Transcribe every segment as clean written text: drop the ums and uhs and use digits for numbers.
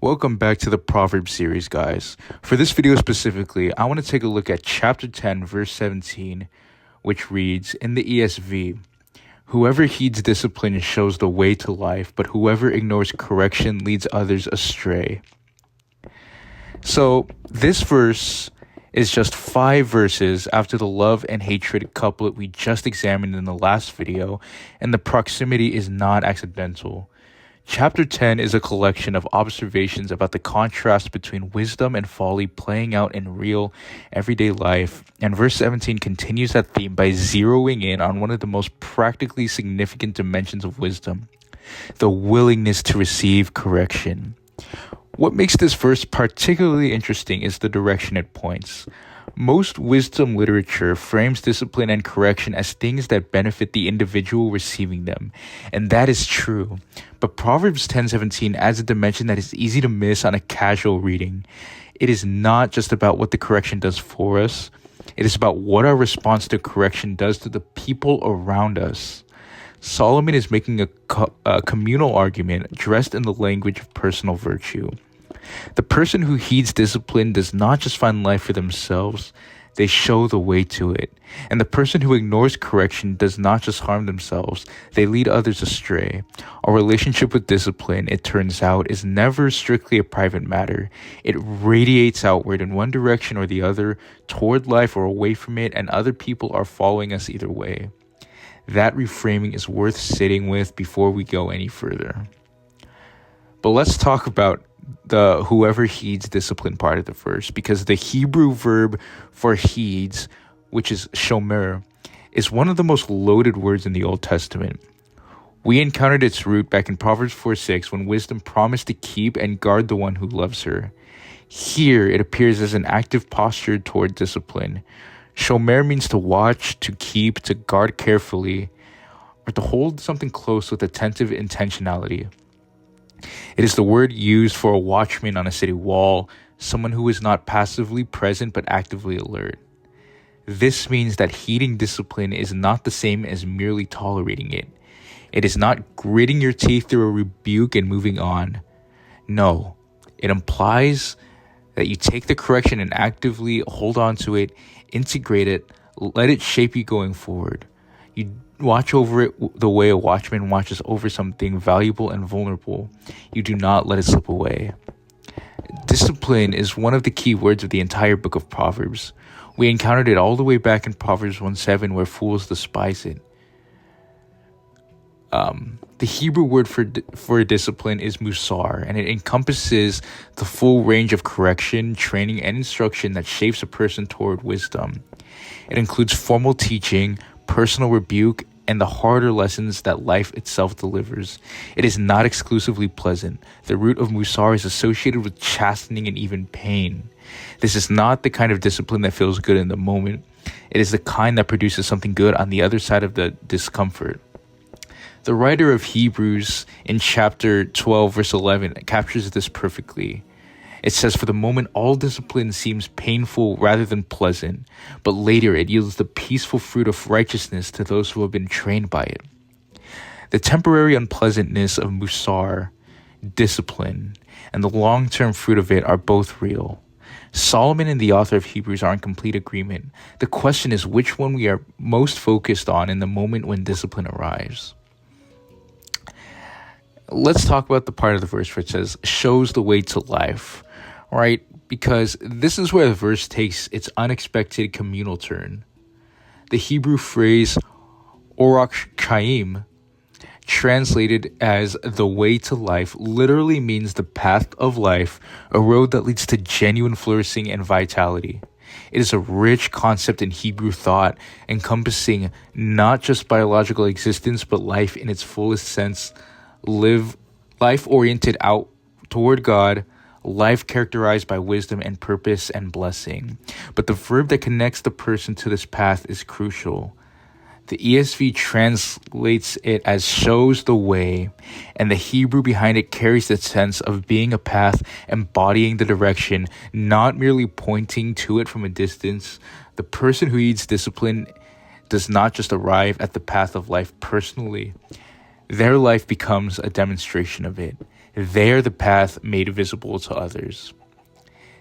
Welcome back to the Proverbs series, guys. For this video specifically, I want to take a look at chapter 10, verse 17, which reads in the ESV, "Whoever heeds discipline shows the way to life, but whoever ignores correction leads others astray." So this verse is just 5 verses after the love and hatred couplet we just examined in the last video, and the proximity is not accidental. Chapter 10 is a collection of observations about the contrast between wisdom and folly playing out in real, everyday life, and verse 17 continues that theme by zeroing in on one of the most practically significant dimensions of wisdom, the willingness to receive correction. What makes this verse particularly interesting is the direction it points. Most wisdom literature frames discipline and correction as things that benefit the individual receiving them, and that is true. But Proverbs 10:17 adds a dimension that is easy to miss on a casual reading. It is not just about what the correction does for us. It is about what our response to correction does to the people around us. Solomon is making a communal argument dressed in the language of personal virtue. The person who heeds discipline does not just find life for themselves, they show the way to it. And the person who ignores correction does not just harm themselves, they lead others astray. Our relationship with discipline, it turns out, is never strictly a private matter. It radiates outward in one direction or the other, toward life or away from it, and other people are following us either way. That reframing is worth sitting with before we go any further. But let's talk about the whoever heeds discipline part of the verse, because the Hebrew verb for heeds, which is shomer, is one of the most loaded words in the Old Testament. We encountered its root back in Proverbs 4:6 when wisdom promised to keep and guard the one who loves her. Here it appears as an active posture toward discipline. Shomer means to watch, to keep, to guard carefully, or to hold something close with attentive intentionality. It is the word used for a watchman on a city wall, someone who is not passively present but actively alert. This means that heeding discipline is not the same as merely tolerating it. It is not gritting your teeth through a rebuke and moving on. No, it implies that you take the correction and actively hold on to it, integrate it, let it shape you going forward. You watch over it the way a watchman watches over something valuable and vulnerable. You do not let it slip away. Discipline is one of the key words of the entire book of Proverbs. We encountered it all the way back in Proverbs 1:7, where fools despise it. The Hebrew word for discipline is musar, and it encompasses the full range of correction, training, and instruction that shapes a person toward wisdom. It includes formal teaching, personal rebuke, and the harder lessons that life itself delivers. It is not exclusively pleasant. The root of musar is associated with chastening and even pain. This is not the kind of discipline that feels good in the moment. It is the kind that produces something good on the other side of the discomfort. The writer of Hebrews in chapter 12, verse 11, captures this perfectly. It says, "For the moment, all discipline seems painful rather than pleasant, but later it yields the peaceful fruit of righteousness to those who have been trained by it." The temporary unpleasantness of musar, discipline, and the long-term fruit of it are both real. Solomon and the author of Hebrews are in complete agreement. The question is which one we are most focused on in the moment when discipline arrives. Let's talk about the part of the verse where it says, "shows the way to life." Right? Because this is where the verse takes its unexpected communal turn. The Hebrew phrase orach chaim, translated as the way to life, literally means the path of life, a road that leads to genuine flourishing and vitality. It is a rich concept in Hebrew thought, encompassing not just biological existence, but life in its fullest sense. Life oriented out toward God, life characterized by wisdom and purpose and blessing. But the verb that connects the person to this path is crucial. The ESV translates it as shows the way, and the Hebrew behind it carries the sense of being a path, embodying the direction, not merely pointing to it from a distance. The person who heeds discipline does not just arrive at the path of life personally. Their life becomes a demonstration of it. They are the path made visible to others.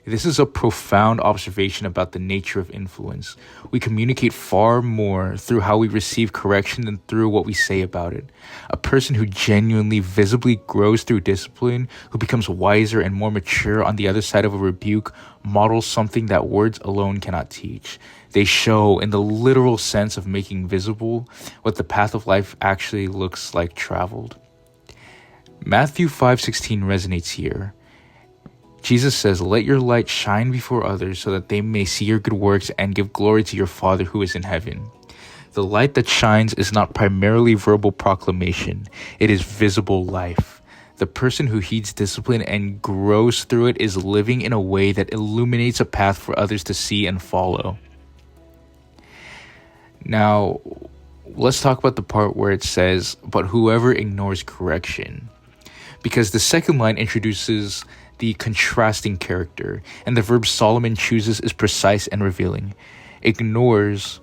This is a profound observation about the nature of influence. We communicate far more through how we receive correction than through what we say about it. A person who genuinely, visibly grows through discipline, who becomes wiser and more mature on the other side of a rebuke, models something that words alone cannot teach. They show, in the literal sense of making visible, what the path of life actually looks like traveled. Matthew 5:16 resonates here. Jesus says, "Let your light shine before others so that they may see your good works and give glory to your Father who is in heaven." The light that shines is not primarily verbal proclamation. It is visible life. The person who heeds discipline and grows through it is living in a way that illuminates a path for others to see and follow. Now, let's talk about the part where it says, "But whoever ignores correction." Because the second line introduces the contrasting character, and the verb Solomon chooses is precise and revealing. Ignores,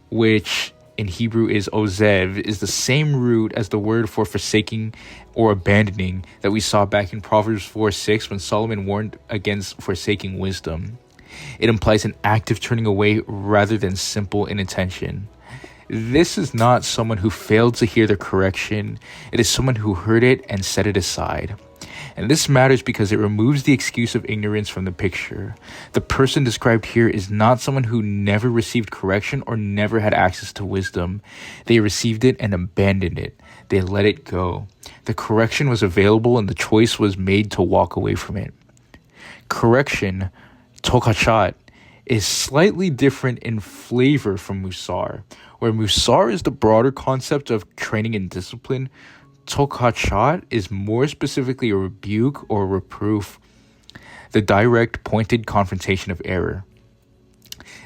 which in Hebrew is ozev, is the same root as the word for forsaking or abandoning that we saw back in Proverbs 4:6 when Solomon warned against forsaking wisdom. It implies an active turning away rather than simple inattention. This is not someone who failed to hear the correction. It is someone who heard it and set it aside. And this matters because it removes the excuse of ignorance from the picture. The person described here is not someone who never received correction or never had access to wisdom. They received it and abandoned it. They let it go. The correction was available and the choice was made to walk away from it. Correction, tokachat, is slightly different in flavor from musar. Where musar is the broader concept of training and discipline, tokachat is more specifically a rebuke or reproof, the direct, pointed confrontation of error.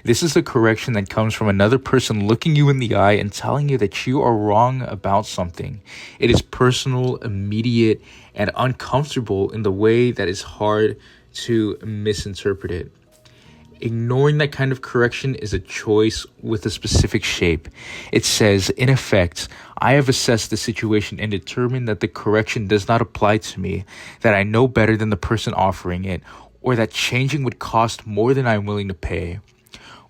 This is a correction that comes from another person looking you in the eye and telling you that you are wrong about something. It is personal, immediate, and uncomfortable in the way that is hard to misinterpret it. Ignoring that kind of correction is a choice with a specific shape. It says, in effect, I have assessed the situation and determined that the correction does not apply to me, that I know better than the person offering it, or that changing would cost more than I am willing to pay.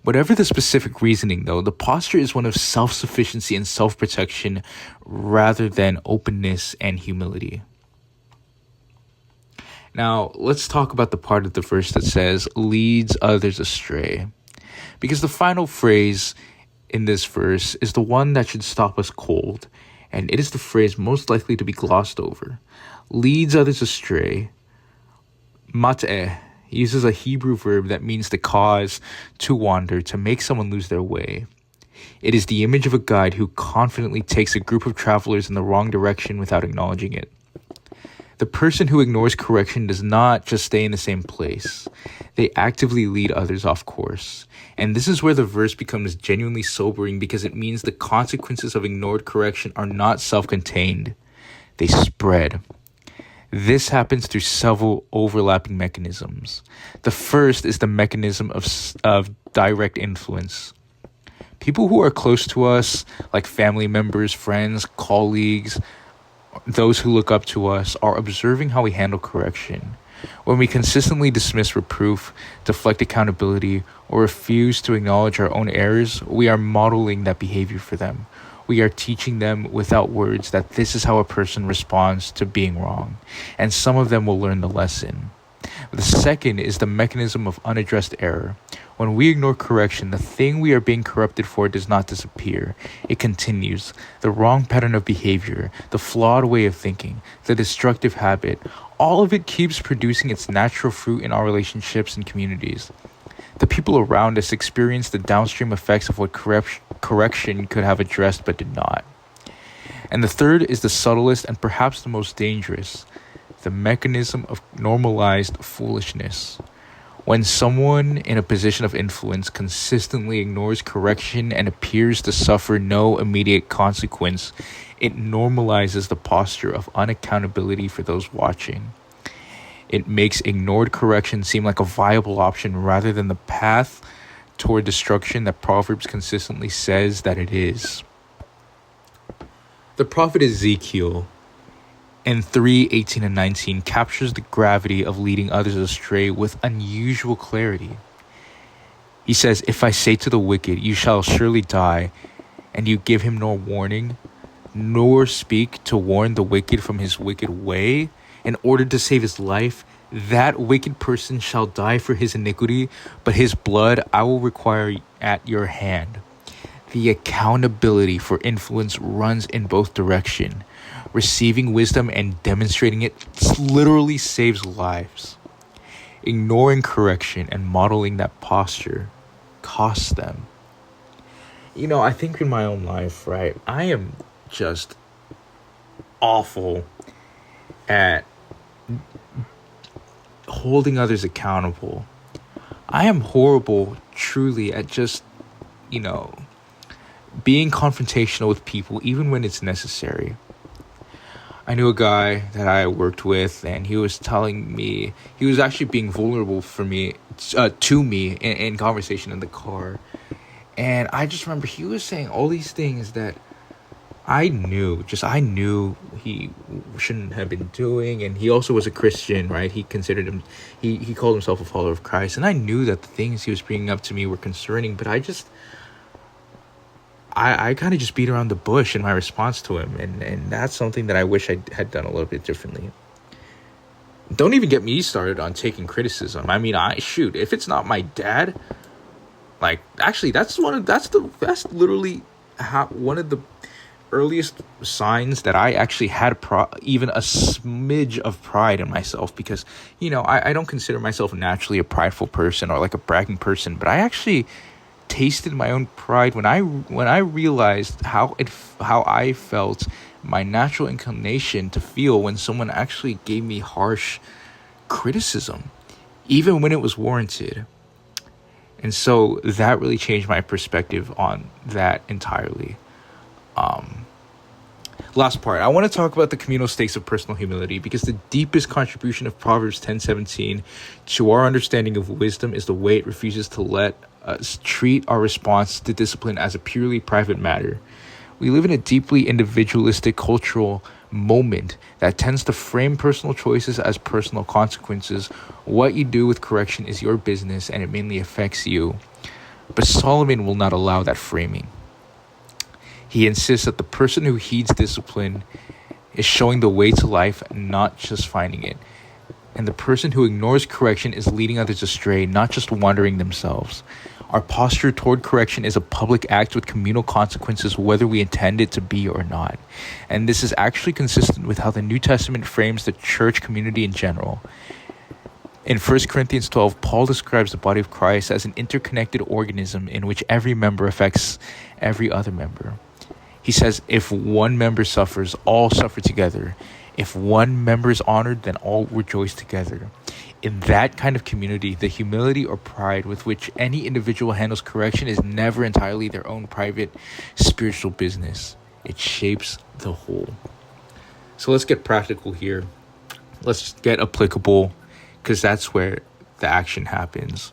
Whatever the specific reasoning, though, the posture is one of self-sufficiency and self-protection rather than openness and humility. Now, let's talk about the part of the verse that says, leads others astray. Because the final phrase in this verse is the one that should stop us cold, and it is the phrase most likely to be glossed over. Leads others astray. Mat'eh uses a Hebrew verb that means to cause, to wander, to make someone lose their way. It is the image of a guide who confidently takes a group of travelers in the wrong direction without acknowledging it. The person who ignores correction does not just stay in the same place. They actively lead others off course. And this is where the verse becomes genuinely sobering because it means the consequences of ignored correction are not self-contained. They spread. This happens through several overlapping mechanisms. The first is the mechanism of direct influence. People who are close to us, like family members, friends, colleagues, those who look up to us, are observing how we handle correction. When we consistently dismiss reproof, deflect accountability, or refuse to acknowledge our own errors, we are modeling that behavior for them. We are teaching them without words that this is how a person responds to being wrong, and some of them will learn the lesson. The second is the mechanism of unaddressed error. When we ignore correction, the thing we are being corrupted for does not disappear. It continues. The wrong pattern of behavior, the flawed way of thinking, the destructive habit, all of it keeps producing its natural fruit in our relationships and communities. The people around us experience the downstream effects of what correction could have addressed but did not. And the third is the subtlest and perhaps the most dangerous, the mechanism of normalized foolishness. When someone in a position of influence consistently ignores correction and appears to suffer no immediate consequence, it normalizes the posture of unaccountability for those watching. It makes ignored correction seem like a viable option rather than the path toward destruction that Proverbs consistently says that it is. The prophet Ezekiel And 3:18 and 19 captures the gravity of leading others astray with unusual clarity. He says, "If I say to the wicked, you shall surely die, and you give him no warning, nor speak to warn the wicked from his wicked way, in order to save his life, that wicked person shall die for his iniquity, but his blood I will require at your hand." The accountability for influence runs in both directions. Receiving wisdom and demonstrating it literally saves lives. Ignoring correction and modeling that posture costs them. I think in my own life, right, I am just awful at holding others accountable. I am horrible, truly, at just, being confrontational with people, even when it's necessary. I knew a guy that I worked with, and he was telling me, he was actually being vulnerable to me in conversation in the car. And I just remember he was saying all these things that I knew he shouldn't have been doing. And he also was a Christian, right? He called himself a follower of Christ. And I knew that the things he was bringing up to me were concerning, but I kind of just beat around the bush in my response to him. And that's something that I wish I had done a little bit differently. Don't even get me started on taking criticism. I mean, if it's not my dad, like, actually, that's literally one of the earliest signs that I actually had even a smidge of pride in myself, because, I don't consider myself naturally a prideful person or like a bragging person, but I actually tasted my own pride when I realized how I felt, my natural inclination to feel when someone actually gave me harsh criticism, even when it was warranted. And so that really changed my perspective on that entirely. Last part, I want to talk about the communal stakes of personal humility, because the deepest contribution of Proverbs 10:17 to our understanding of wisdom is the way it refuses to let us treat our response to discipline as a purely private matter. We live in a deeply individualistic cultural moment that tends to frame personal choices as personal consequences. What you do with correction is your business, and it mainly affects you. But Solomon will not allow that framing. He insists that the person who heeds discipline is showing the way to life, not just finding it. And the person who ignores correction is leading others astray, not just wandering themselves. Our posture toward correction is a public act with communal consequences, whether we intend it to be or not. And this is actually consistent with how the New Testament frames the church community in general. In 1 Corinthians 12, Paul describes the body of Christ as an interconnected organism in which every member affects every other member. He says, if one member suffers, all suffer together. If one member is honored, then all rejoice together. In that kind of community, the humility or pride with which any individual handles correction is never entirely their own private spiritual business. It shapes the whole. So let's get practical here. Let's get applicable, because that's where the action happens.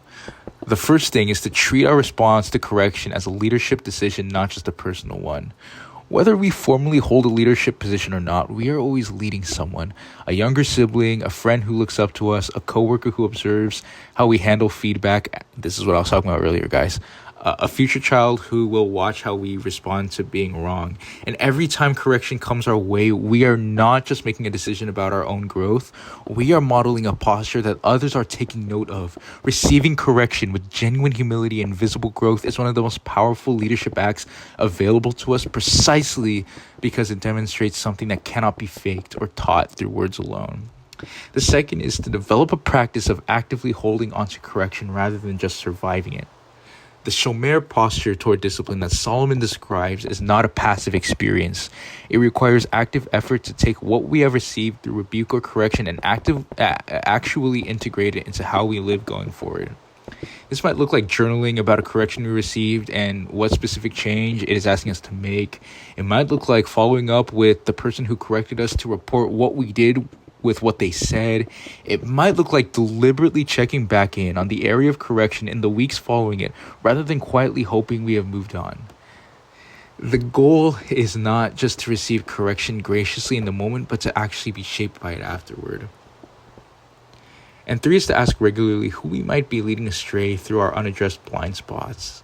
The first thing is to treat our response to correction as a leadership decision, not just a personal one. Whether we formally hold a leadership position or not, we are always leading someone. A younger sibling, a friend who looks up to us, a coworker who observes how we handle feedback. This is what I was talking about earlier, guys. A future child who will watch how we respond to being wrong. And every time correction comes our way, we are not just making a decision about our own growth. We are modeling a posture that others are taking note of. Receiving correction with genuine humility and visible growth is one of the most powerful leadership acts available to us, precisely because it demonstrates something that cannot be faked or taught through words alone. The second is to develop a practice of actively holding onto correction rather than just surviving it. The shomer posture toward discipline that Solomon describes is not a passive experience. It requires active effort to take what we have received through rebuke or correction and actually integrate it into how we live going forward. This might look like journaling about a correction we received and what specific change it is asking us to make. It might look like following up with the person who corrected us to report what we did with what they said. It might look like deliberately checking back in on the area of correction in the weeks following it, rather than quietly hoping we have moved on. The goal is not just to receive correction graciously in the moment, but to actually be shaped by it afterward. And 3 is to ask regularly who we might be leading astray through our unaddressed blind spots.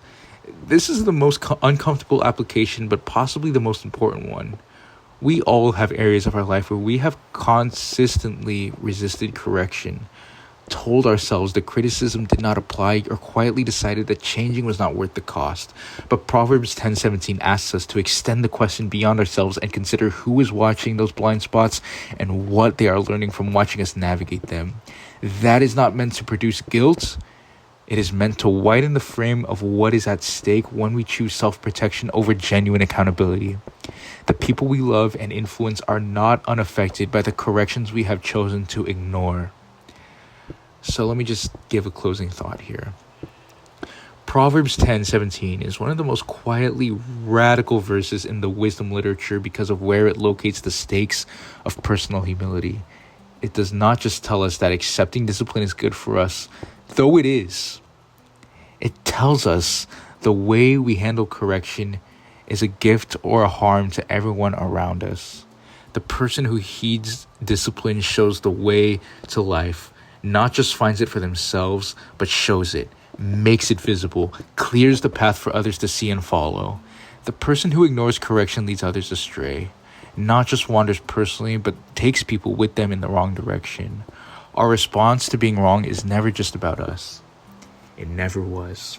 This is the most uncomfortable application, but possibly the most important one. We all have areas of our life where we have consistently resisted correction, told ourselves that criticism did not apply, or quietly decided that changing was not worth the cost. But Proverbs 10:17 asks us to extend the question beyond ourselves and consider who is watching those blind spots and what they are learning from watching us navigate them. That is not meant to produce guilt. It is meant to widen the frame of what is at stake when we choose self-protection over genuine accountability. The people we love and influence are not unaffected by the corrections we have chosen to ignore. So let me just give a closing thought here. Proverbs 10:17 is one of the most quietly radical verses in the wisdom literature because of where it locates the stakes of personal humility. It does not just tell us that accepting discipline is good for us, though it is. It tells us the way we handle correction is a gift or a harm to everyone around us. The person who heeds discipline shows the way to life, not just finds it for themselves, but shows it, makes it visible, clears the path for others to see and follow. The person who ignores correction leads others astray, not just wanders personally, but takes people with them in the wrong direction. Our response to being wrong is never just about us. It never was.